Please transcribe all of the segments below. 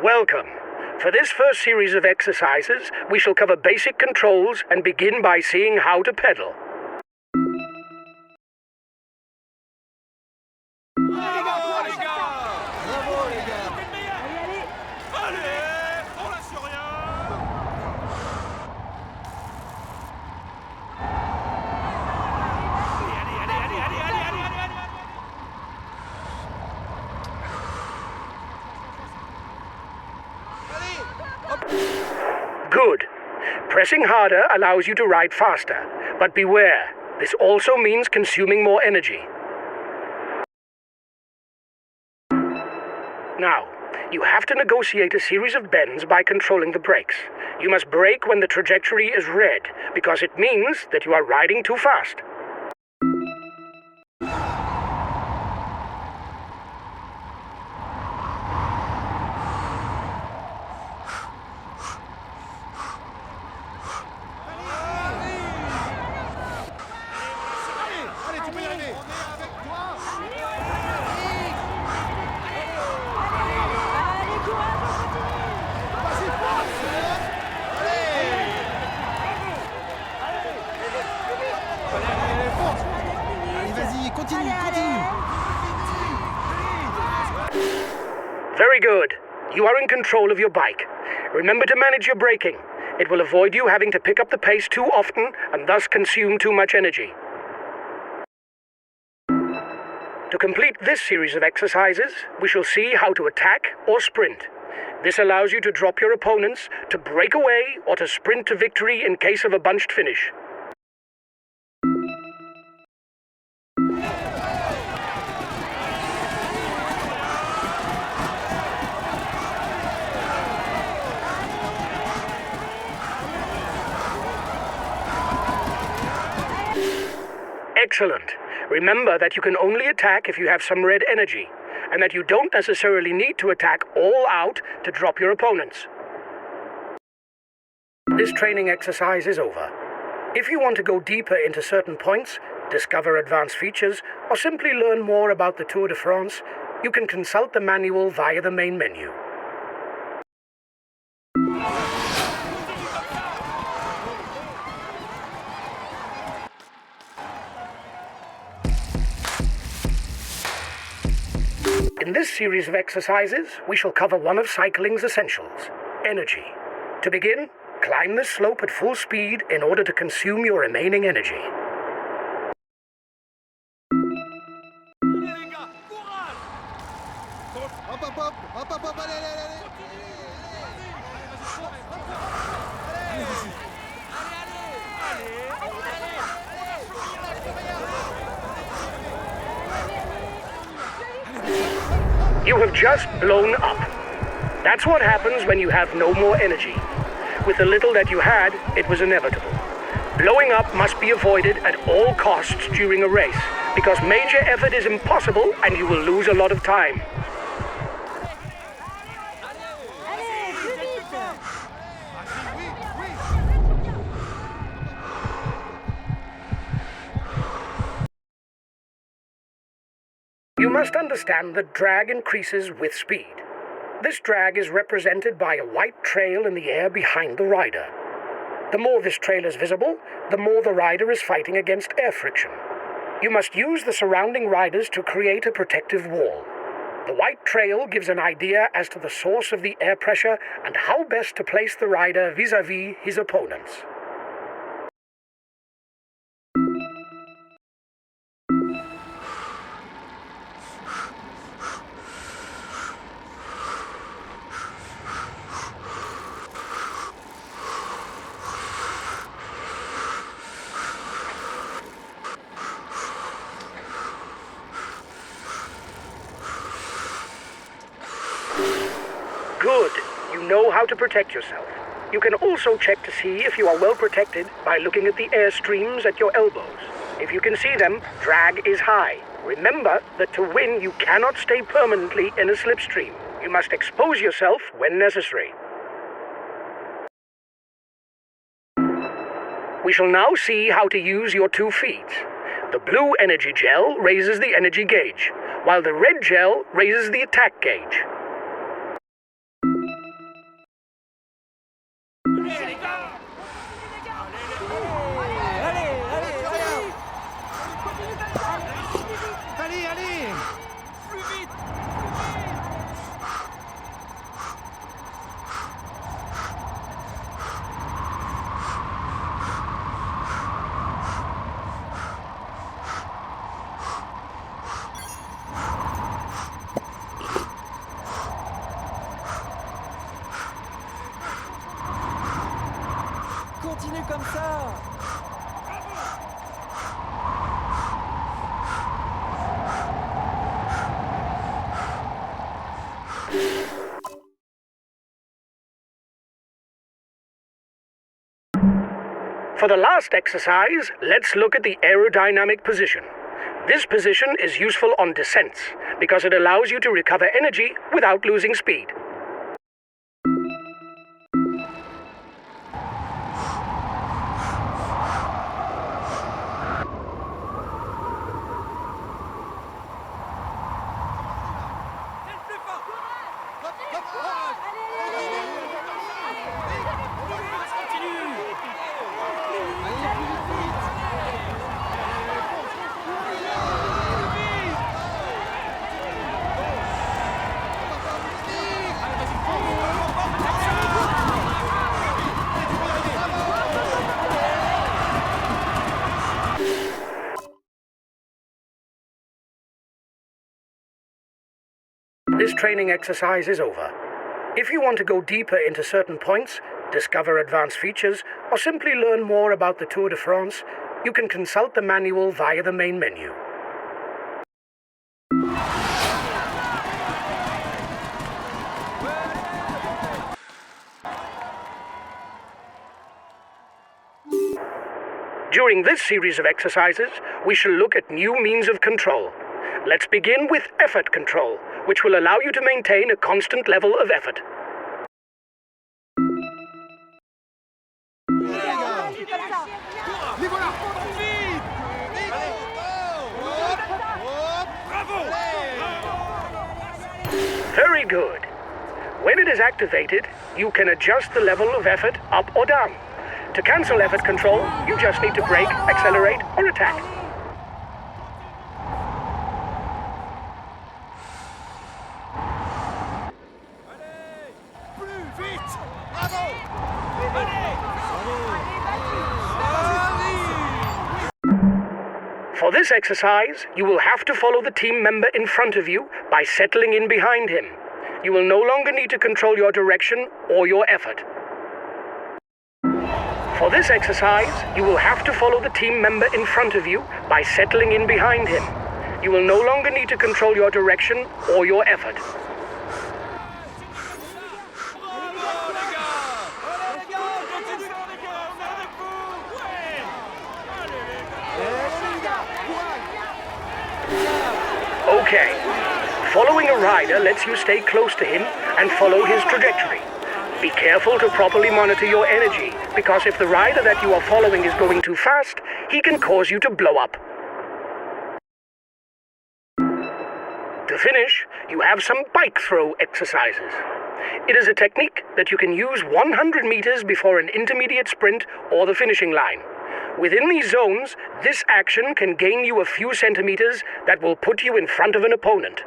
Welcome. For this first series of exercises, we shall cover basic controls and begin by seeing how to pedal. Good. Pressing harder allows you to ride faster, but beware, this also means consuming more energy. Now, you have to negotiate a series of bends by controlling the brakes. You must brake when the trajectory is red, because it means that you are riding too fast. Very good. You are in control of your bike. Remember to manage your braking. It will avoid you having to pick up the pace too often and thus consume too much energy. To complete this series of exercises, we shall see how to attack or sprint. This allows you to drop your opponents, to break away, or to sprint to victory in case of a bunched finish. Excellent. Remember that you can only attack if you have some red energy, and that you don't necessarily need to attack all out to drop your opponents. This training exercise is over. If you want to go deeper into certain points, discover advanced features, or simply learn more about the Tour de France, you can consult the manual via the main menu. In this series of exercises, we shall cover one of cycling's essentials, energy. To begin, climb this slope at full speed in order to consume your remaining energy. You have just blown up. That's what happens when you have no more energy. With the little that you had, it was inevitable. Blowing up must be avoided at all costs during a race, because major effort is impossible and you will lose a lot of time. You must understand that drag increases with speed. This drag is represented by a white trail in the air behind the rider. The more this trail is visible, the more the rider is fighting against air friction. You must use the surrounding riders to create a protective wall. The white trail gives an idea as to the source of the air pressure and how best to place the rider vis-à-vis his opponents. Good. You know how to protect yourself. You can also check to see if you are well protected by looking at the air streams at your elbows. If you can see them, drag is high. Remember that to win, you cannot stay permanently in a slipstream. You must expose yourself when necessary. We shall now see how to use your 2 feet. The blue energy gel raises the energy gauge, while the red gel raises the attack gauge. For the last exercise, let's look at the aerodynamic position. This position is useful on descents because it allows you to recover energy without losing speed. This training exercise is over. If you want to go deeper into certain points, discover advanced features, or simply learn more about the Tour de France, you can consult the manual via the main menu. During this series of exercises, we shall look at new means of control. Let's begin with effort control, which will allow you to maintain a constant level of effort. Very good. When it is activated, you can adjust the level of effort up or down. To cancel effort control, you just need to brake, accelerate, or attack. For this exercise, you will have to follow the team member in front of you by settling in behind him. You will no longer need to control your direction or your effort. For this exercise, you will have to follow the team member in front of you by settling in behind him. You will no longer need to control your direction or your effort. Okay. Following a rider lets you stay close to him and follow his trajectory. Be careful to properly monitor your energy, because if the rider that you are following is going too fast, he can cause you to blow up. To finish, you have some bike throw exercises. It is a technique that you can use 100 meters before an intermediate sprint or the finishing line. Within these zones, this action can gain you a few centimeters that will put you in front of an opponent.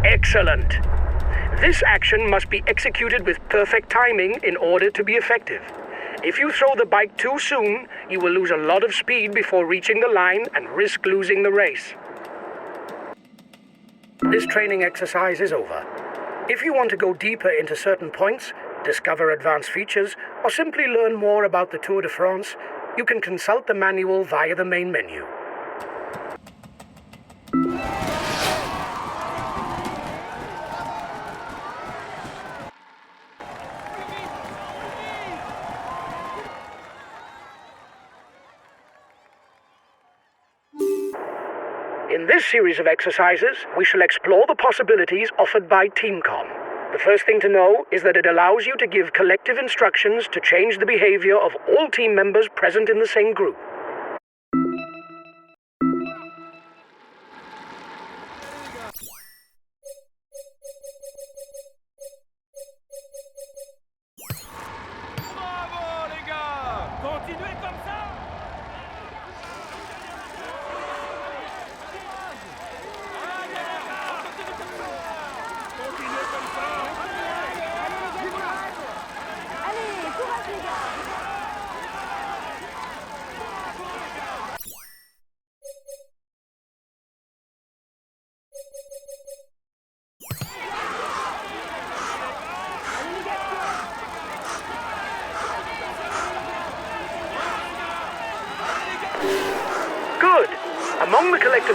Excellent. This action must be executed with perfect timing in order to be effective. If you throw the bike too soon, you will lose a lot of speed before reaching the line and risk losing the race. This training exercise is over. If you want to go deeper into certain points, discover advanced features, or simply learn more about the Tour de France, you can consult the manual via the main menu. In this series of exercises, we shall explore the possibilities offered by Comm. The first thing to know is that it allows you to give collective instructions to change the behavior of all team members present in the same group. Bravo les gars! Continuez comme ça!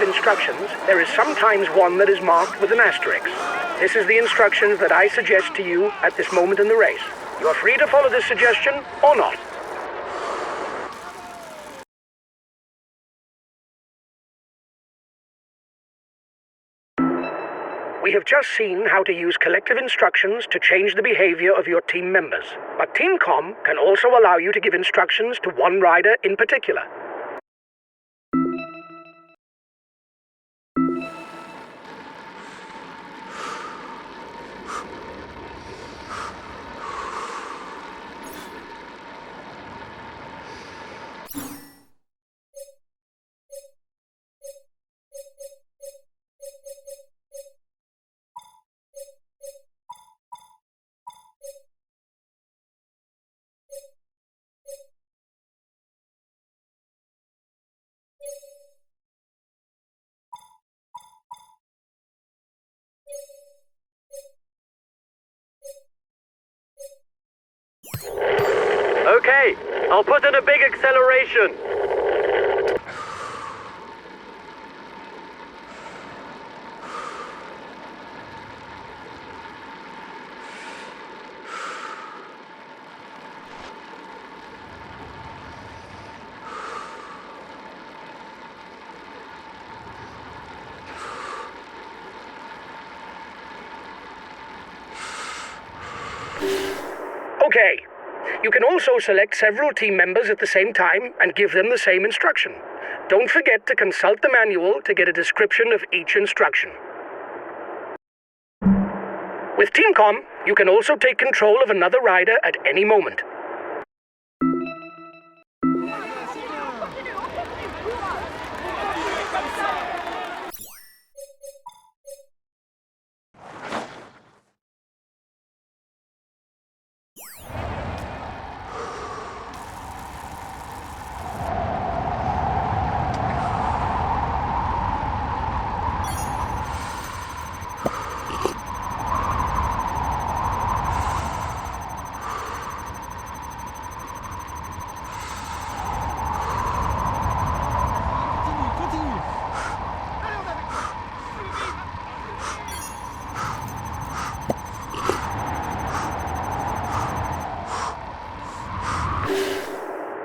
of instructions, there is sometimes one that is marked with an asterisk. This is the instructions that I suggest to you at this moment in the race. You are free to follow this suggestion or not. We have just seen how to use collective instructions to change the behavior of your team members. But Team Comm can also allow you to give instructions to one rider in particular. Okay, I'll put in a big acceleration. Okay. You can also select several team members at the same time and give them the same instruction. Don't forget to consult the manual to get a description of each instruction. With Team Comm, you can also take control of another rider at any moment.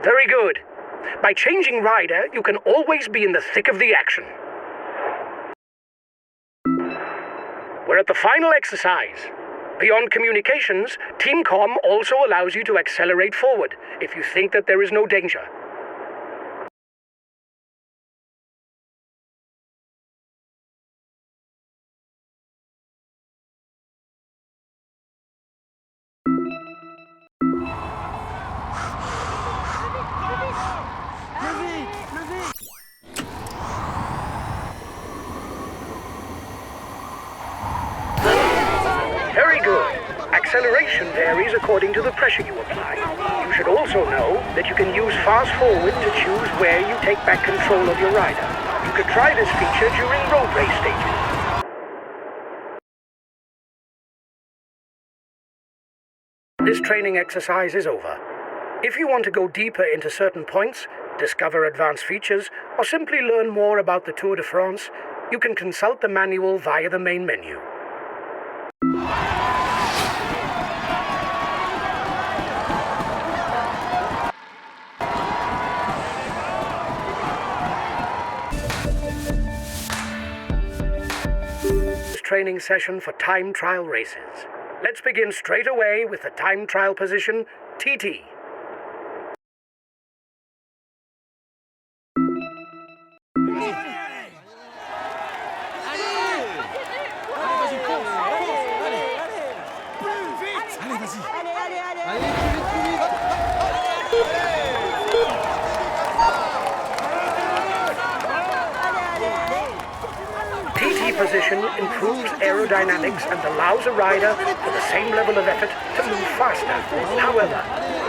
Very good. By changing rider, you can always be in the thick of the action. We're at the final exercise. Beyond communications, Team Comm also allows you to accelerate forward if you think that there is no danger. Very good. Acceleration varies according to the pressure you apply. You should also know that you can use fast forward to choose where you take back control of your rider. You could try this feature during road race stages. This training exercise is over. If you want to go deeper into certain points, discover advanced features, or simply learn more about the Tour de France, you can consult the manual via the main menu. Training session for time trial races. Let's begin straight away with the time trial position, TT. TT position improves aerodynamics and allows a rider with the same level of effort to move faster. However,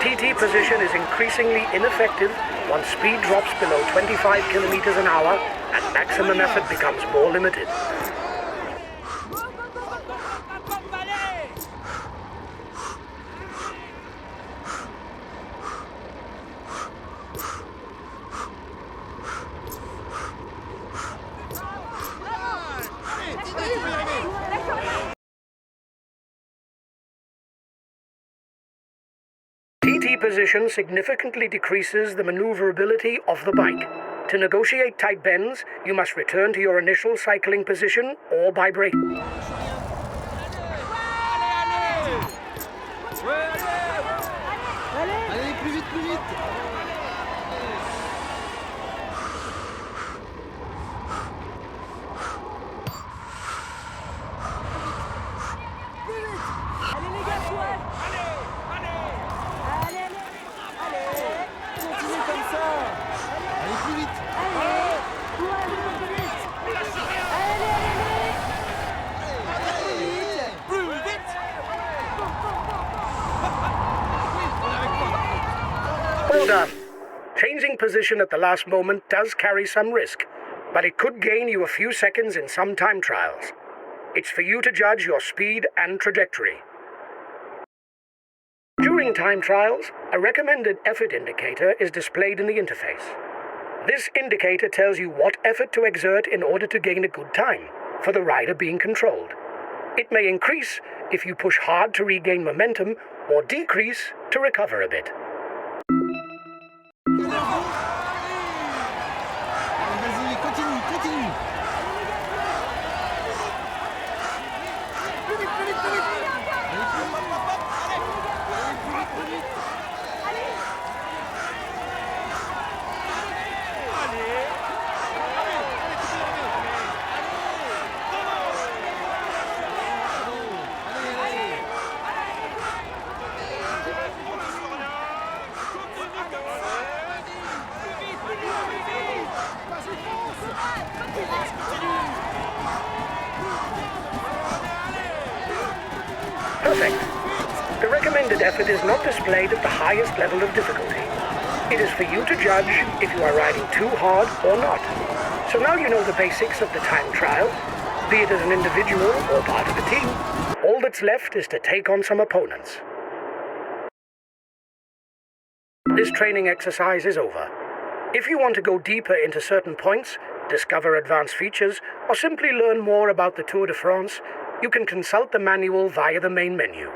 TT position is increasingly ineffective once speed drops below 25 kilometers an hour and maximum effort becomes more limited. B position significantly decreases the maneuverability of the bike. To negotiate tight bends, you must return to your initial cycling position or by braking. Allez, plus vite, plus vite. Allez les gars, courage. Allez, Continue comme ça. Allez, plus vite. allez, courage, un peu plus vite. Allez. Plus vite. Well done. Changing position at the last moment does carry some risk, but it could gain you a few seconds in some time trials. It's for you to judge your speed and trajectory. During time trials, a recommended effort indicator is displayed in the interface. This indicator tells you what effort to exert in order to gain a good time, for the rider being controlled. It may increase if you push hard to regain momentum, or decrease to recover a bit. Vas-y, continue. Plus vite. Allez, plus vite. Perfect. The recommended effort is not displayed at the highest level of difficulty. It is for you to judge if you are riding too hard or not. So now you know the basics of the time trial, be it as an individual or part of a team. All that's left is to take on some opponents. This training exercise is over. If you want to go deeper into certain points, discover advanced features, or simply learn more about the Tour de France, you can consult the manual via the main menu.